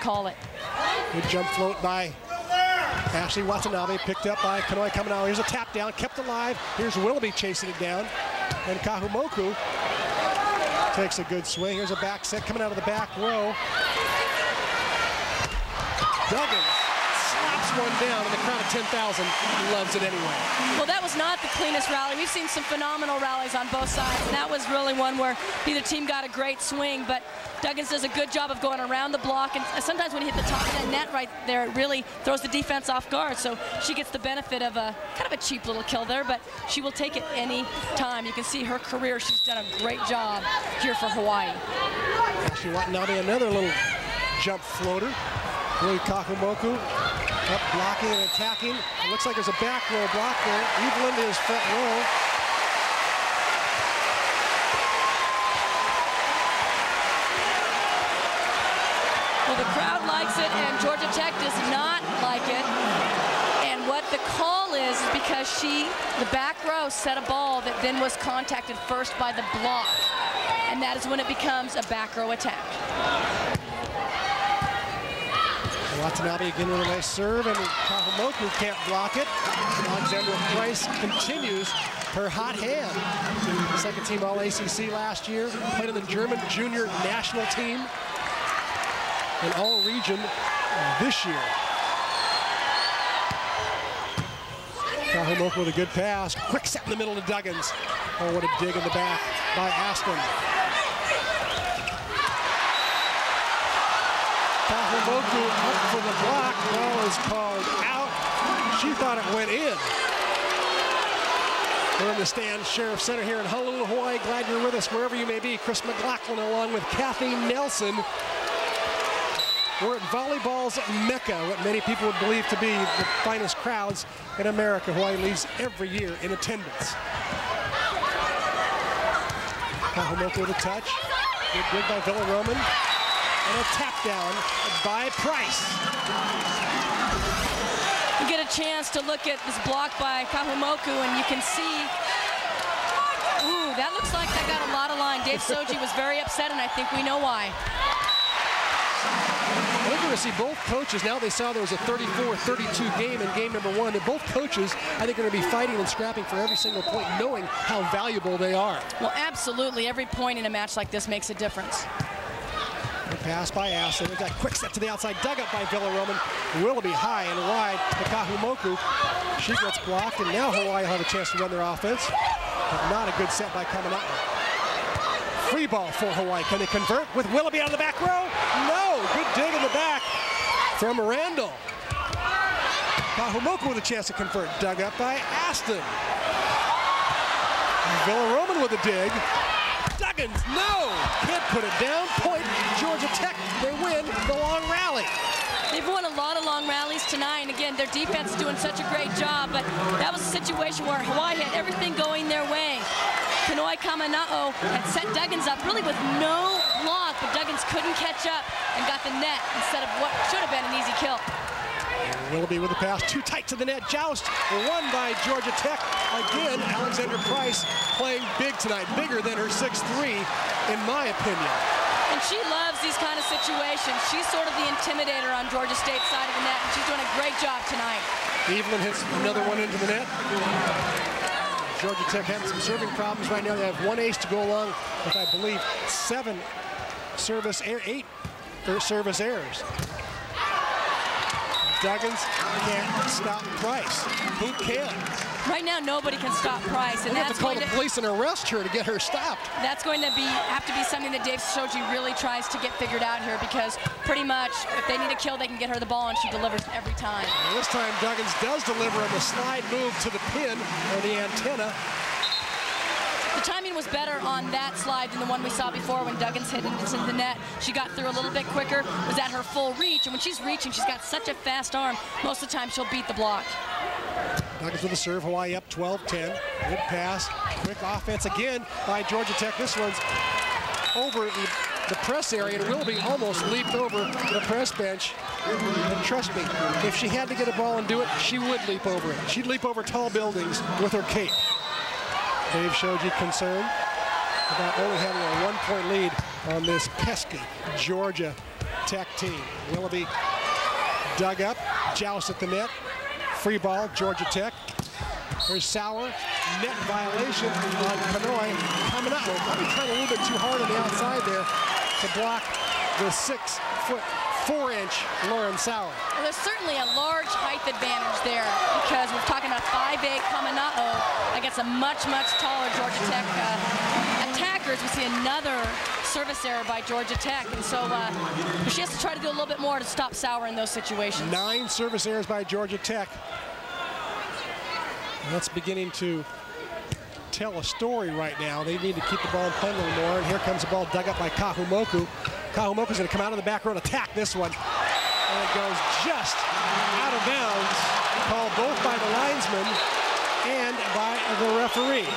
call it. Good jump float by Ashley Watanabe, picked up by Kanoe Kamanau. Here's a tap down, kept alive. Here's Willoughby chasing it down. And Kahumoku takes a good swing. Here's a back set coming out of the back row. Duggan slaps one down, and the crowd of 10,000 loves it anyway. Well, that was not the cleanest rally. We've seen some phenomenal rallies on both sides, and that was really one where neither team got a great swing, but Duggins does a good job of going around the block, and sometimes when you hit the top of that net right there, it really throws the defense off guard, so she gets the benefit of a kind of a cheap little kill there, but she will take it any time. You can see her career. She's done a great job here for Hawaii. Ashley Watanabe, another little jump floater. Really Kahumoku up blocking and attacking. It looks like there's a back row block there. Evelyn is front row. Well, the crowd likes it, and Georgia Tech does not like it. And what the call is because the back row set a ball that then was contacted first by the block. And that is when it becomes a back row attack. Watanabe again with a nice serve, and Kahumoku can't block it. Alexandra Price continues her hot hand. Second team All-ACC last year, played in the German junior national team, and all-region this year. Kahumoku with a good pass. Quick set in the middle to Duggins. Oh, what a dig in the back by Aston. Kahumoku up for the block. Ball is called out. She thought it went in. We're in the stand, Sheriff Center here in Honolulu, Hawaii. Glad you're with us wherever you may be. Chris McLaughlin along with Kathy Nelson. We're at volleyball's Mecca, what many people would believe to be the finest crowds in America. Hawaii leads every year in attendance. Kahumoku with a touch. Good dig by Villaroman. And a tap down by Price. You get a chance to look at this block by Kahumoku, and you can see, ooh, that looks like that got a lot of line. Dave Soji was very upset, and I think we know why. We're going to see both coaches. Now they saw there was a 34-32 game in game number one. And both coaches, I think, are going to be fighting and scrapping for every single point, knowing how valuable they are. Well, absolutely. Every point in a match like this makes a difference. The pass by Aston. We've got quick step to the outside. Dug up by Villaroman. Willoughby high and wide to Kahumoku. She gets blocked, and now Hawaii will have a chance to run their offense. But not a good set by Kamanau. Free ball for Hawaii. Can they convert with Willoughby out of the back row? No! Good dig in the back from Randall. Kahumoku with a chance to convert. Dug up by Aston. Villaroman with a dig. Duggins, no! Can't put it down. Point, Georgia Tech. They win the long rally. They've won a lot of long rallies tonight, and again, their defense is doing such a great job, but that was a situation where Hawaii had everything going their way. Kanoe Kamanau had set Duggins up really with no block, but Duggins couldn't catch up and got the net instead of what should have been an easy kill. Willoughby with the pass, too tight to the net. Joust, won by Georgia Tech. Again, Alexandra Price playing big tonight, bigger than her 6'3", in my opinion. And she loves these kind of situations. She's sort of the intimidator on Georgia State's side of the net, and she's doing a great job tonight. Evelyn hits another one into the net. Georgia Tech having some serving problems right now. They have one ace to go along with, I believe, 8 service errors. Duggins can't stop Price. Who can? Right now, nobody can stop Price, and that's have to call the police and arrest her to get her stopped. That's going to have to be something that Dave Shoji really tries to get figured out here, because pretty much if they need a kill, they can get her the ball, and she delivers every time. And this time, Duggins does deliver on the slide move to the pin or the antenna. The timing was better on that slide than the one we saw before when Duggins hit into the net. She got through a little bit quicker, was at her full reach, and when she's reaching, she's got such a fast arm, most of the time she'll beat the block. Duggins with a serve, Hawaii up 12-10. Good pass, quick offense again by Georgia Tech. This one's over the press area, and Willoughby almost leaped over the press bench. And trust me, if she had to get a ball and do it, she would leap over it. She'd leap over tall buildings with her cape. Dave Shoji concerned about only having a 1-point lead on this pesky Georgia Tech team. Willoughby dug up, joust at the net. Free ball, Georgia Tech. There's Sauer, net violation on Kanoy. Coming out, probably trying a little bit too hard on the outside there to block the 6'4" Lauren Sauer. Well, there's certainly a large height advantage there because we're talking about 5'8" Kamina'o against a much, much taller Georgia Tech attackers. We see another service error by Georgia Tech, and so she has to try to do a little bit more to stop Sauer in those situations. 9 service errors by Georgia Tech. And that's beginning to tell a story right now. They need to keep the ball in play a little more, and here comes the ball dug up by Kahumoku. Kahumoku's going to come out of the back row and attack this one. And it goes just out of bounds, called both by the linesman and by the referee.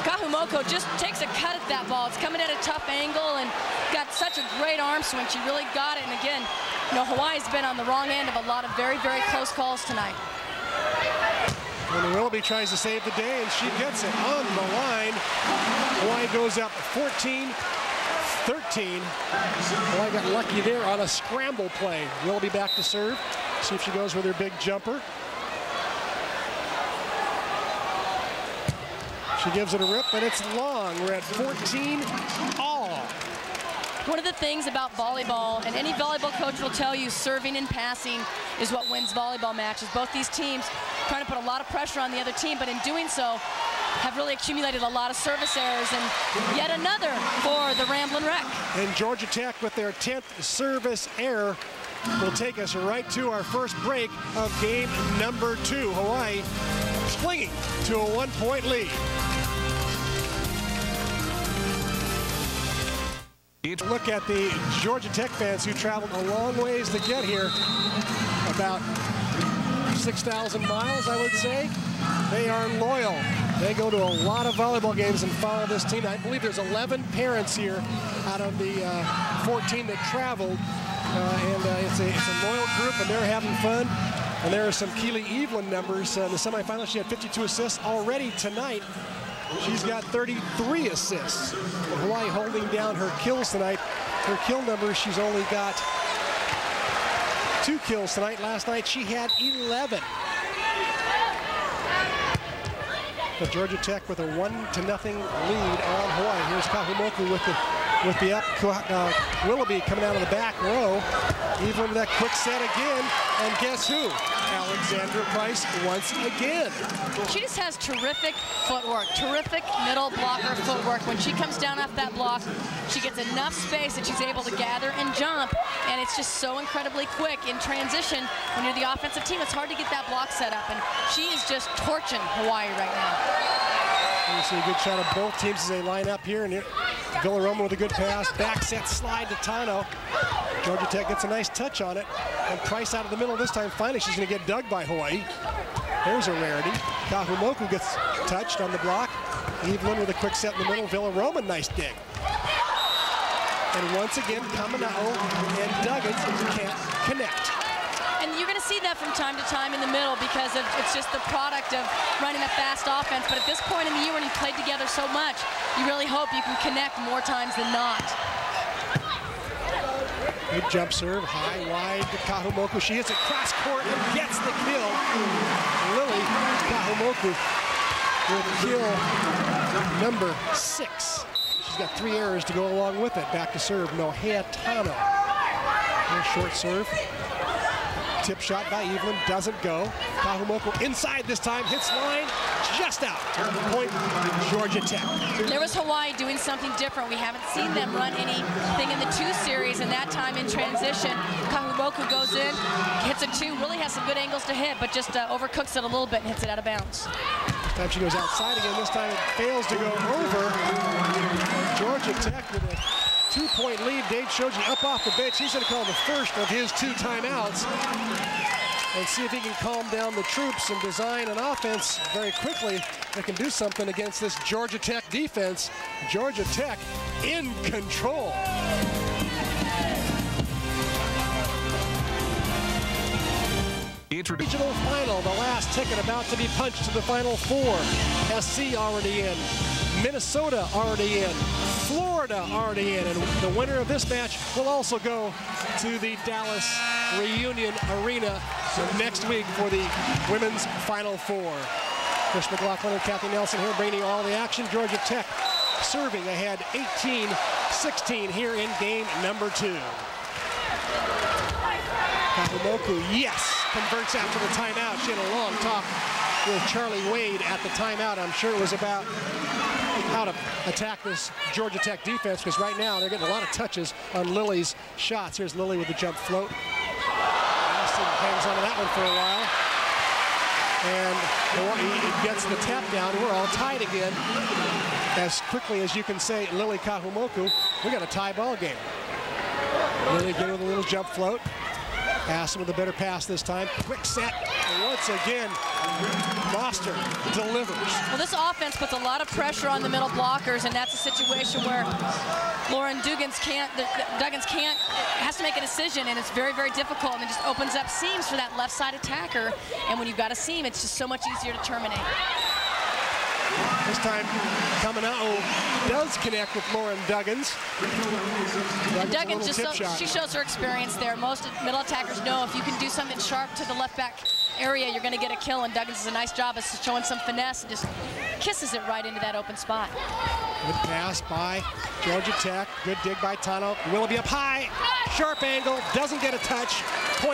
Kahumoku just takes a cut at that ball. It's coming at a tough angle and got such a great arm swing. She really got it. And again, you know, Hawaii's been on the wrong end of a lot of very, very close calls tonight. And Willoughby tries to save the day, and she gets it on the line. Hawaii goes up 14-13. Hawaii got lucky there on a scramble play. Willoughby back to serve. See if she goes with her big jumper. She gives it a rip, and it's long. We're at 14 all. One of the things about volleyball, and any volleyball coach will tell you, serving and passing is what wins volleyball matches. Both these teams trying to put a lot of pressure on the other team, but in doing so, have really accumulated a lot of service errors, and yet another for the Ramblin' Wreck. And Georgia Tech, with their 10th service error, will take us right to our first break of game number 2. Hawaii swinging to a 1-point lead. Look at the Georgia Tech fans who traveled a long ways to get here, about 6,000 miles, I would say. They are loyal. They go to a lot of volleyball games and follow this team. I believe there's 11 parents here out of the 14 that traveled. It's a loyal group, and they're having fun. And there are some Keely Evelyn numbers. In the semifinals, she had 52 assists already tonight. She's got 33 assists. Hawaii holding down her kills tonight. Her kill numbers, she's only got 2 kills tonight. Last night, she had 11. But Georgia Tech with a 1-0 lead on Hawaii. Here's Kahumoku with the up. Willoughby coming out of the back row. Evelyn with that quick set again. And guess who? Alexandra Price once again. She just has terrific footwork, terrific middle blocker footwork. When she comes down off that block, she gets enough space that she's able to gather and jump, and it's just so incredibly quick in transition. When you're the offensive team, it's hard to get that block set up, and she is just torching Hawaii right now. And you see a good shot of both teams as they line up here, and Villaroma with a good pass, back set slide to Tano. Georgia Tech gets a nice touch on it, and Price out of the middle this time. Finally, she's going to get dug by Hawaii. There's a rarity. Kahumoku gets touched on the block. Evelyn with a quick set in the middle. Villaroma, nice dig. And once again, Kamina'o and Duggins can't connect. And you're going to see that from time to time in the middle because it's just the product of running a fast offense. But at this point in the year when you played together so much, you really hope you can connect more times than not. Good jump serve, high, wide to Kahumoku. She hits it cross court and gets the kill. Lily Kahumoku with kill number 6. She's got 3 errors to go along with it. Back to serve, Nohea Tano. Short serve. Tip shot by Evelyn, doesn't go. Kahumoku inside this time, hits line, just out. Point, Georgia Tech. There was Hawaii doing something different. We haven't seen them run anything in the 2 series, and that time in transition, Kahumoku goes in, hits a 2, really has some good angles to hit, but just overcooks it a little bit and hits it out of bounds. This time she goes outside again. This time it fails to go over. Georgia Tech with a 2-point lead. Dave Shoji up off the bench. He's going to call the first of his 2 timeouts and see if he can calm down the troops and design an offense very quickly that can do something against this Georgia Tech defense. Georgia Tech in control. Regional final, the last ticket about to be punched to the Final Four. SC already in. Minnesota already in. Florida already in. And the winner of this match will also go to the Dallas Reunion Arena next week for the women's Final Four. Chris McLaughlin and Kathy Nelson here bringing you all the action. Georgia Tech serving ahead 18-16 here in game number 2. Kahumoku, yes, converts after the timeout. She had a long talk with Charlie Wade at the timeout. I'm sure it was about how to attack this Georgia Tech defense, because right now they're getting a lot of touches on Lily's shots. Here's Lily with the jump float. Austin hangs on to that one for a while. And he gets the tap down. We're all tied again. As quickly as you can say, Lily Kahumoku, we got a tie ball game. Lily again with a little jump float. Aston with a better pass this time. Quick set. And once again, Foster delivers. Well, this offense puts a lot of pressure on the middle blockers, and that's a situation where Lauren Duggins has to make a decision, and it's very, very difficult, and it just opens up seams for that left side attacker. And when you've got a seam, it's just so much easier to terminate. This time, Kamina'o does connect with Lauren Duggins. Duggins she shows her experience there. Most middle attackers know if you can do something sharp to the left back area, you're going to get a kill, and Duggins does a nice job of showing some finesse and just kisses it right into that open spot. Good pass by Georgia Tech. Good dig by Tano. Willoughby up high. Sharp angle. Doesn't get a touch. Point